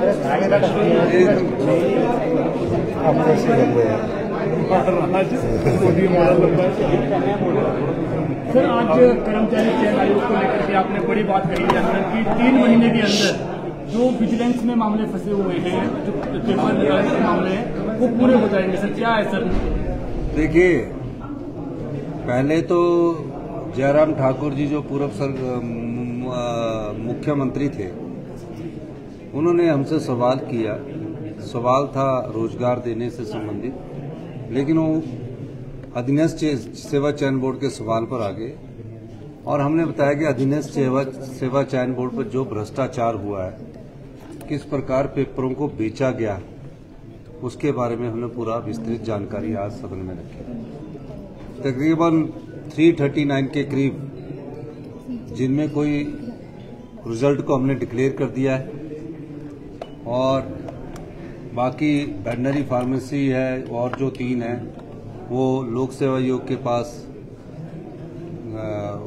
Sir, आज कर्मचारी चयन आयोग को लेकर के आपने बड़ी बात कही है कि 3 महीने के अंदर जो विजिलेंस में मामले फंसे हुए हैं, जो पेपर निकालने के मामले हैं, वो पूरे हो जाएंगे। सर, क्या है सर? देखिए, पहले तो जयराम ठाकुर जी जो पूर्व मुख्यमंत्री थे, उन्होंने हमसे सवाल किया। सवाल था रोजगार देने से संबंधित, लेकिन वो अधीनस्थ सेवा चयन बोर्ड के सवाल पर आ गए और हमने बताया कि अधीनस्थ सेवा चयन बोर्ड पर जो भ्रष्टाचार हुआ है, किस प्रकार पेपरों को बेचा गया, उसके बारे में हमने पूरा विस्तृत जानकारी आज सदन में रखी। तकरीबन 339 के करीब, जिनमें कोई रिजल्ट को हमने डिक्लेयर कर दिया है और बाकी वेटनरी फार्मेसी है और जो 3 है वो लोक सेवा आयोग के पास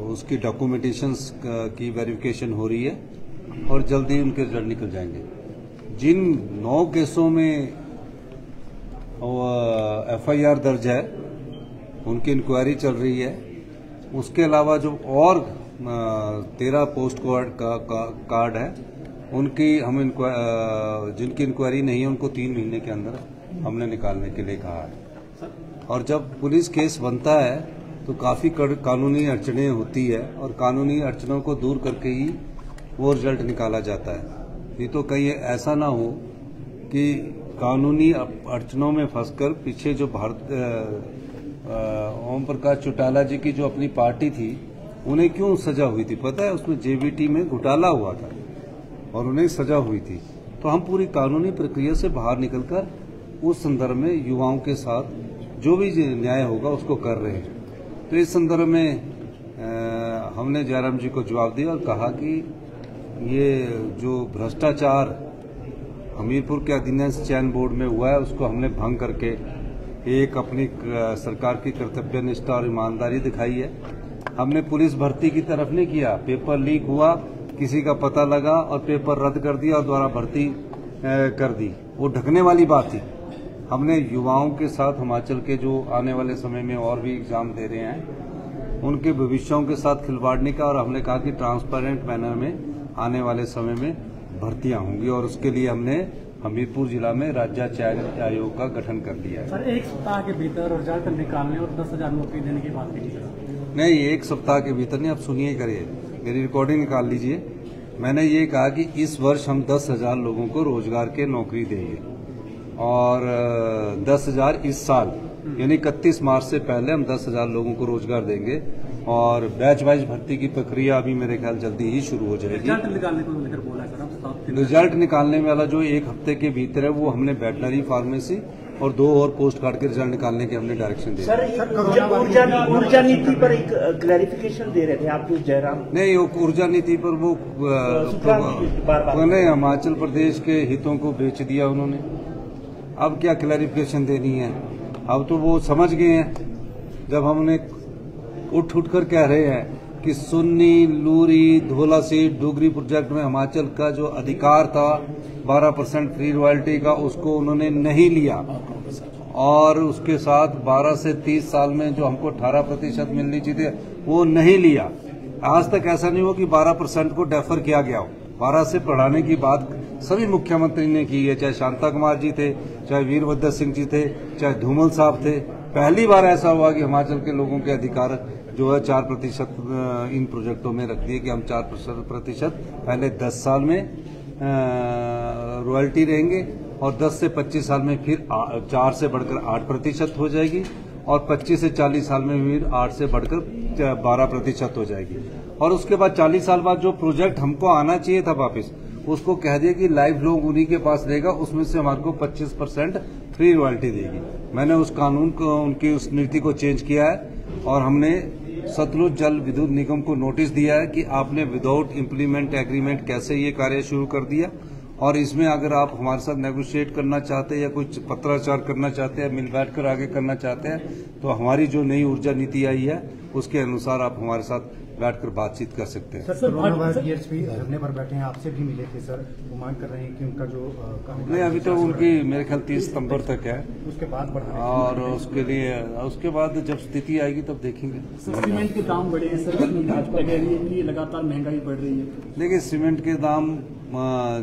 उसकी डॉक्यूमेंटेशंस की वेरिफिकेशन हो रही है और जल्दी उनके रिजल्ट निकल जाएंगे। जिन 9 केसों में FIR दर्ज है, उनकी इंक्वायरी चल रही है। उसके अलावा जो और 13 पोस्ट कार्ड है, उनकी हम जिनकी इंक्वायरी नहीं है, उनको 3 महीने के अंदर हमने निकालने के लिए कहा है। और जब पुलिस केस बनता है तो काफी कानूनी अड़चनें होती है और कानूनी अड़चनों को दूर करके ही वो रिजल्ट निकाला जाता है। ये तो कहीं ऐसा ना हो कि कानूनी अड़चनों में फंसकर पीछे जो ओम प्रकाश चौटाला जी की जो अपनी पार्टी थी, उन्हें क्यों सजा हुई थी पता है? उसमें JBT में घोटाला हुआ था और उन्हें सजा हुई थी। तो हम पूरी कानूनी प्रक्रिया से बाहर निकलकर उस संदर्भ में युवाओं के साथ जो भी न्याय होगा उसको कर रहे हैं। तो इस संदर्भ में हमने जयराम जी को जवाब दिया और कहा कि ये जो भ्रष्टाचार हमीरपुर के अधीनस्थ चयन बोर्ड में हुआ है, उसको हमने भंग करके एक अपनी सरकार की कर्तव्यनिष्ठा और ईमानदारी दिखाई है। हमने पुलिस भर्ती की तरफ नहीं किया। पेपर लीक हुआ, किसी का पता लगा और पेपर रद्द कर दिया और दोबारा भर्ती कर दी, वो ढकने वाली बात थी। हमने युवाओं के साथ हिमाचल के जो आने वाले समय में और भी एग्जाम दे रहे हैं, उनके भविष्यों के साथ खिलवाड़ नहीं का, और हमने कहा कि ट्रांसपेरेंट मैनर में आने वाले समय में भर्तियां होंगी और उसके लिए हमने हमीरपुर जिला में राज्य चयन आयोग का गठन कर दिया है। सर, 1 सप्ताह के भीतर रिजल्ट निकालने और 10,000 नौकरी देने की बात कही सर। नहीं, 1 सप्ताह के भीतर नहीं, आप सुनिए, करिए, मेरी रिकॉर्डिंग निकाल लीजिए। मैंने ये कहा कि इस वर्ष हम 10,000 लोगों को रोजगार के नौकरी देंगे और 10,000 इस साल, यानी 31 मार्च से पहले हम 10,000 लोगों को रोजगार देंगे और बैच वाइज भर्ती की प्रक्रिया अभी मेरे ख्याल जल्दी ही शुरू हो जाएगी। रिजल्ट निकालने को लेकर बोला सर, रिजल्ट निकालने वाला जो 1 हफ्ते के भीतर है, वो हमने वेटनरी फार्मेसी और 2 और पोस्ट कार्ड के रिजल्ट निकालने के हमने डायरेक्शन दिया। सर, ऊर्जा नीति पर एक क्लैरिफिकेशन दे रहे थे आप, जो जयराम नहीं, ऊर्जा नीति पर वो उन्होंने हिमाचल प्रदेश के हितों को बेच दिया उन्होंने। अब क्या क्लैरिफिकेशन देनी है? अब तो वो समझ गए हैं। जब हमने उठ कर कह रहे हैं कि सुन्नी, लूरी, धोला सीट, डोगरी प्रोजेक्ट में हिमाचल का जो अधिकार था 12% फ्री रॉयल्टी का, उसको उन्होंने नहीं लिया और उसके साथ 12 से 30 साल में जो हमको 18% मिलनी चाहिए वो नहीं लिया। आज तक ऐसा नहीं हुआ कि 12% को डेफर किया गया हो। 12 से बढ़ाने की बात सभी मुख्यमंत्री ने की है, चाहे शांता कुमार जी थे, चाहे वीरभद्र सिंह जी थे, चाहे धूमल साहब थे। पहली बार ऐसा हुआ कि हिमाचल के लोगों के अधिकार जो है 4% इन प्रोजेक्टों में रख दिए कि हम 4% पहले 10 साल में रॉयल्टी रहेंगे और 10 से 25 साल में फिर 4 से बढ़कर 8% हो जाएगी और 25 से 40 साल में फिर 8 से बढ़कर 12% हो जाएगी। और उसके बाद 40 साल बाद जो प्रोजेक्ट हमको आना चाहिए था वापस, उसको कह दिया कि लाइफ लॉन्ग उन्हीं के पास रहेगा, उसमें से हमारे को 25% फ्री रॉयल्टी देगी। मैंने उस कानून को, उनकी उस नीति को चेंज किया है और हमने सतलुज जल विद्युत निगम को नोटिस दिया है कि आपने विदाउट इम्प्लीमेंट एग्रीमेंट कैसे ये कार्य शुरू कर दिया, और इसमें अगर आप हमारे साथ नेगोशिएट करना चाहते हैं या कुछ पत्राचार करना चाहते हैं, मिल बैठकर आगे करना चाहते हैं, तो हमारी जो नई ऊर्जा नीति आई है उसके अनुसार आप हमारे साथ बैठकर बातचीत कर सकते हैं। सर, कोरोना वारियर्स भी धरने पर बैठे हैं, आपसे भी मिले थे सर, वो मांग कर रहे हैं कि उनका जो नहीं, अभी तो उनकी मेरे ख्याल 30 सितंबर तक है, उसके बाद बढ़ाने और उसके बाद जब स्थिति आएगी तब देखेंगे। सर सीमेंट के दाम बढ़े हैं सर, भाजपा कह रही है कि लगातार महंगाई बढ़ रही है। देखिए, सीमेंट के दाम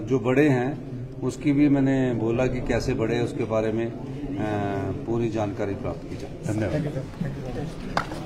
जो बढ़े हैं उसकी भी मैंने बोला कि कैसे बढ़े, उसके बारे में पूरी जानकारी प्राप्त की जाए। धन्यवाद। Thank you, sir. Thank you.